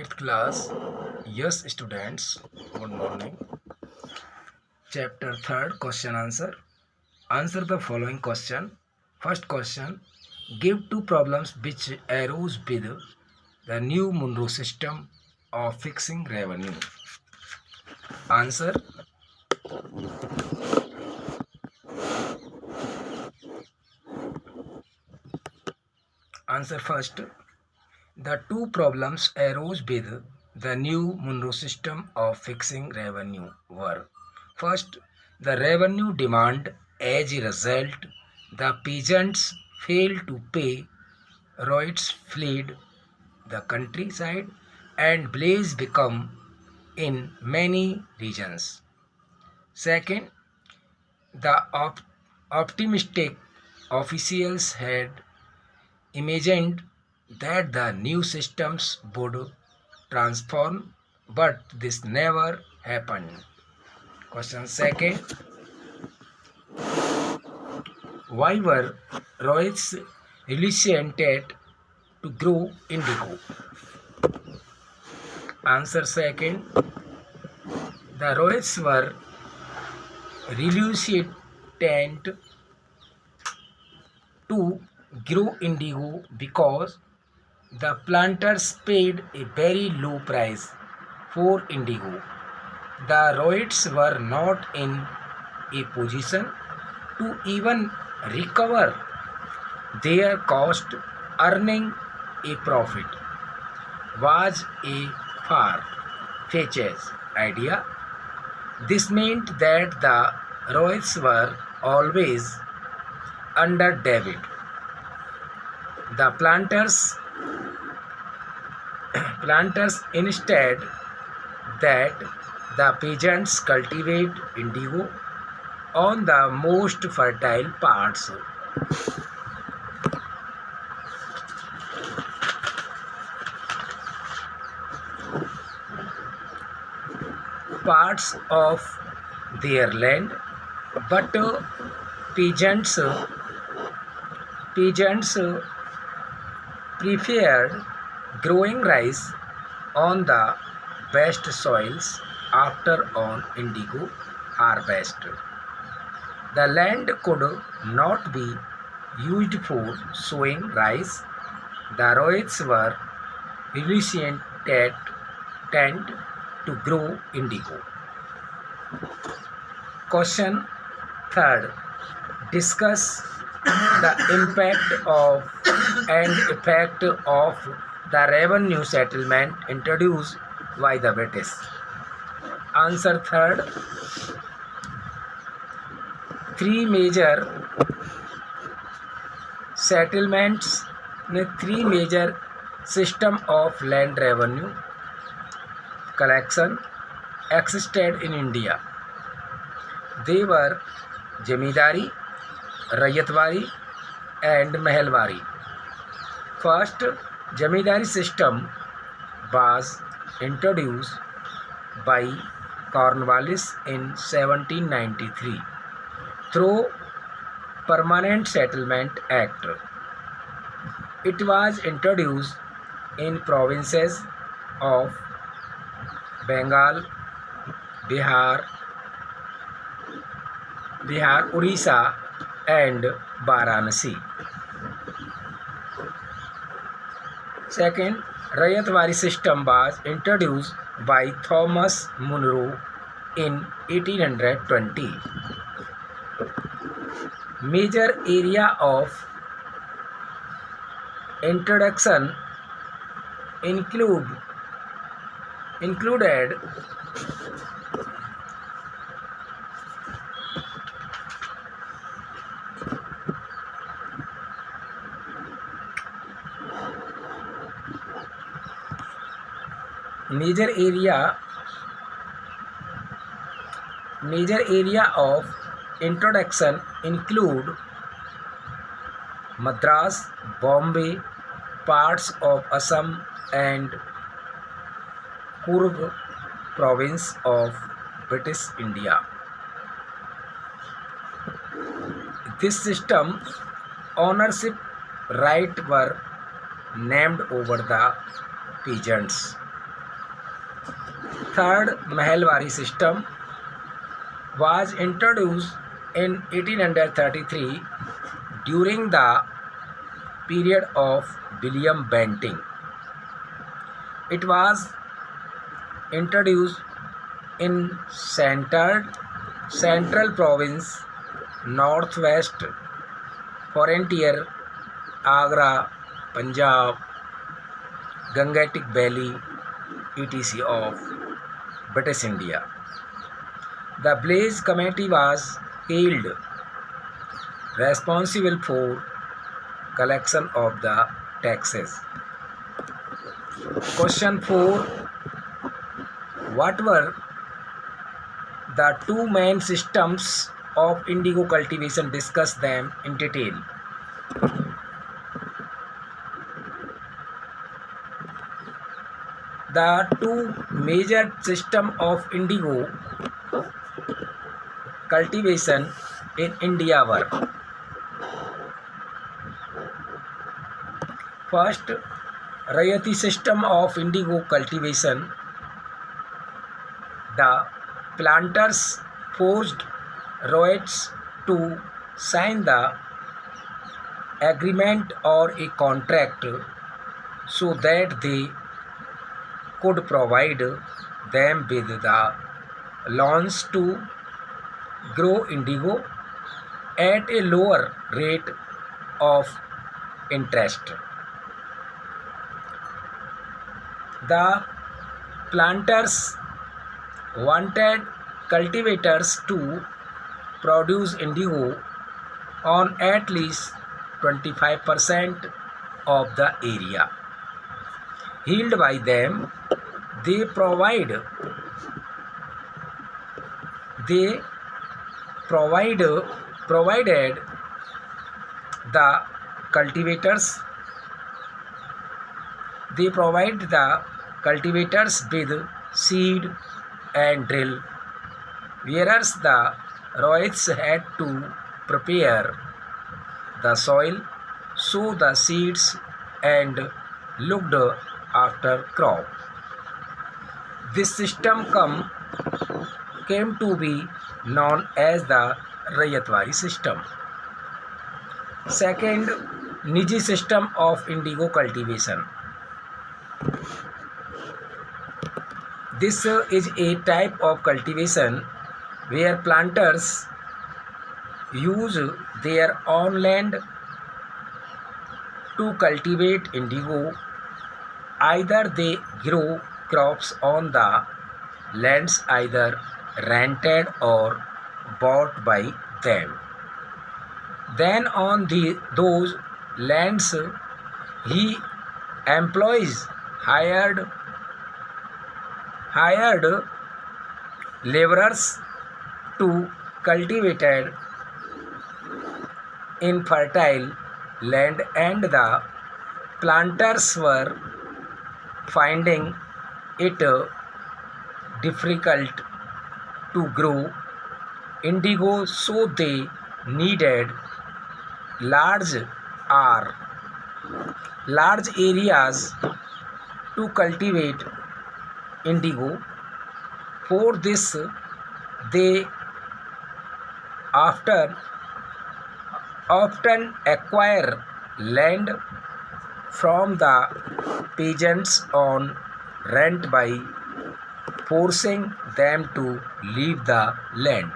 8th class. Yes, students. Good morning. Chapter 3rd, question answer. Answer the following question. First question. Give two problems which arose with the new Monroe system of fixing revenue. Answer. Answer first. The two problems arose with the new Monroe system of fixing revenue were: first, the revenue demand. As a result, the peasants failed to pay, riots fled the countryside, and blaze became in many regions. Second, the optimistic officials had imagined that the new systems would transform, but this never happened. Question second. Why were riots reluctant to grow indigo? Answer second. The riots were reluctant to grow indigo because the planters paid a very low price for indigo. The riots were not in a position to even recover their cost. Earning a profit was a far-fetched idea. This meant that the riots were always under David. The planters instead that the peasants cultivate indigo on the most fertile parts of their land, but peasants preferred growing rice on the best soils after on indigo harvest. The land could not be used for sowing rice. The riots were reluctant to grow indigo. Question third. Discuss the impact of and effect of the revenue settlement introduced by the British. Answer third. Three major settlements, three major system of land revenue collection existed in India. They were Jamindari, Rayatwari and Mahalwari. First, Jamindari system was introduced by Cornwallis in 1793 through Permanent Settlement Act. It was introduced in provinces of Bengal, Bihar, Orissa and Varanasi. Second, Rayatwari system was introduced by Thomas Monroe in 1820. Major area of introduction included major area of introduction include Madras, Bombay, parts of Assam and Coorg province of British India. This system ownership right were named over the peasants. Third Mahalwari system was introduced in 1833 during the period of William Bentinck. It was introduced in Central Province, Northwest Frontier, Agra, Punjab, Gangetic Valley, etc. of British India. The Blaze Committee was held responsible for collection of the taxes. Question 4. What were the two main systems of indigo cultivation? Discuss them in detail. The two major systems of indigo cultivation in India were: first, Rayati system of indigo cultivation. The planters forced ryots to sign the agreement or a contract so that they could provide them with the loans to grow indigo at a lower rate of interest. The planters wanted cultivators to produce indigo on at least 25% of the area held by them. They provided the cultivators with seed and drill, whereas the ryots had to prepare the soil, sow the seeds, and looked after crop. This system came to be known as the Rayatwari system. Second, Niji system of indigo cultivation. This is a type of cultivation where planters use their own land to cultivate indigo. Either they grow crops on the lands either rented or bought by them. Then on those lands he employs hired laborers to cultivate infertile land, and the planters were finding it difficult to grow indigo, so they needed large areas to cultivate indigo. For this, they often acquire land from the peasants on rent by forcing them to leave the land.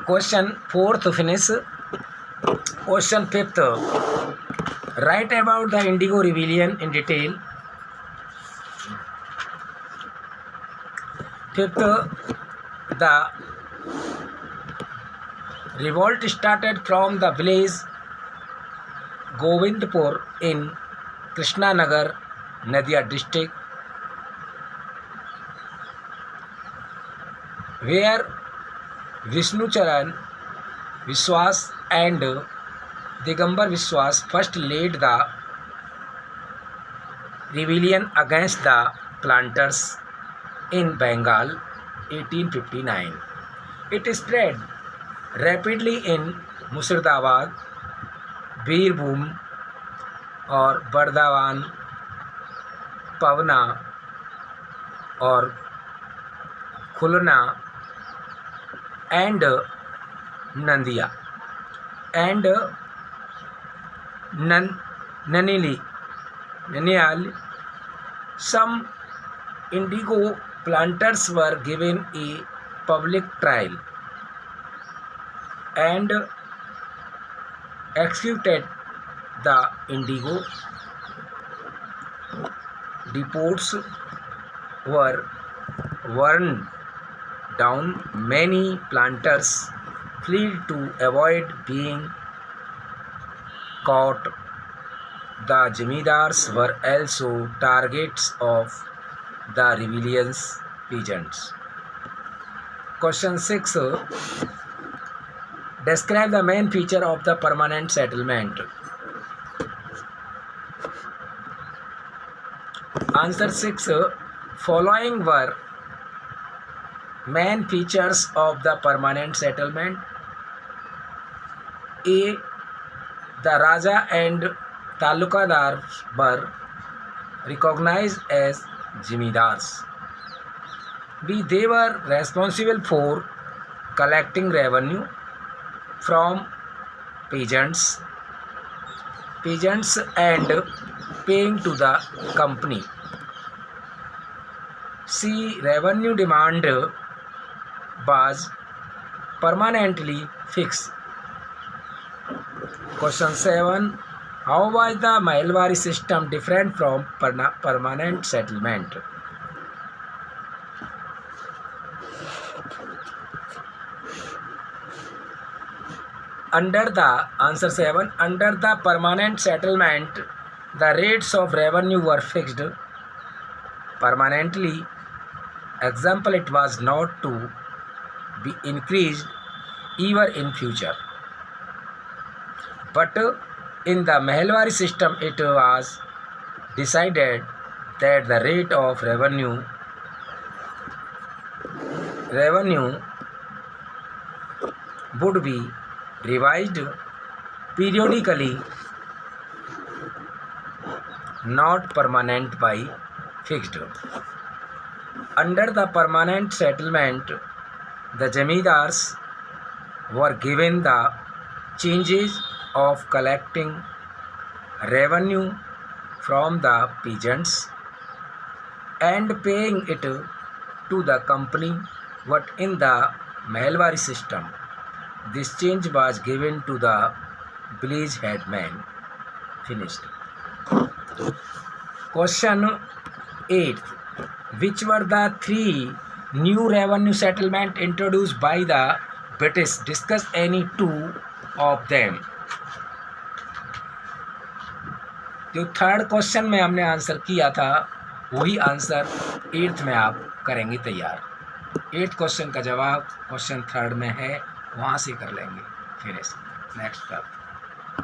Question 4th finish. Question 5th. Write about the Indigo Rebellion in detail. 5th. The revolt started from the village Govindpur in Krishnanagar, Nadia district, where Vishnucharan Vishwas and Digambar Vishwas first led the rebellion against the planters in Bengal 1859. It spread rapidly in Murshidabad, Birbhum और बर्दावान, पवना, और खुलना and Nandiya and Naniyal. Some indigo planters were given a public trial and executed the indigo depots were burned down. Many planters fled to avoid being caught. The Jamidars were also targets of the rebellious peasants. Question 6. Describe the main feature of the permanent settlement. Answer 6. Following were main features of the permanent settlement. A. The Raja and Talukadars were recognized as Jimidars. B. They were responsible for collecting revenue from peasants and paying to the company. C. Revenue demand was permanently fixed. Question 7. How was the Mailwari system different from permanent settlement? Under the permanent settlement, the rates of revenue were fixed permanently. Example, it was not to be increased even in future. But in the Mailwari system, it was decided that the rate of revenue would be revised periodically, not permanent by fixed. Under the permanent settlement, the Jamidars were given the changes of collecting revenue from the peasants and paying it to the company. But in the Mailwari system, this change was given to the village headman. Finished. Question 8. Which were the 3 new revenue settlement introduced by the British? Discuss any 2 of them. जो third question में हमने answer किया था वही answer 8th में आप करेंगे तैयार. 8th क्वेश्चन का जवाब क्वेश्चन 3rd में है, वहाँ से कर लेंगे. फिनिश. नेक्स्ट का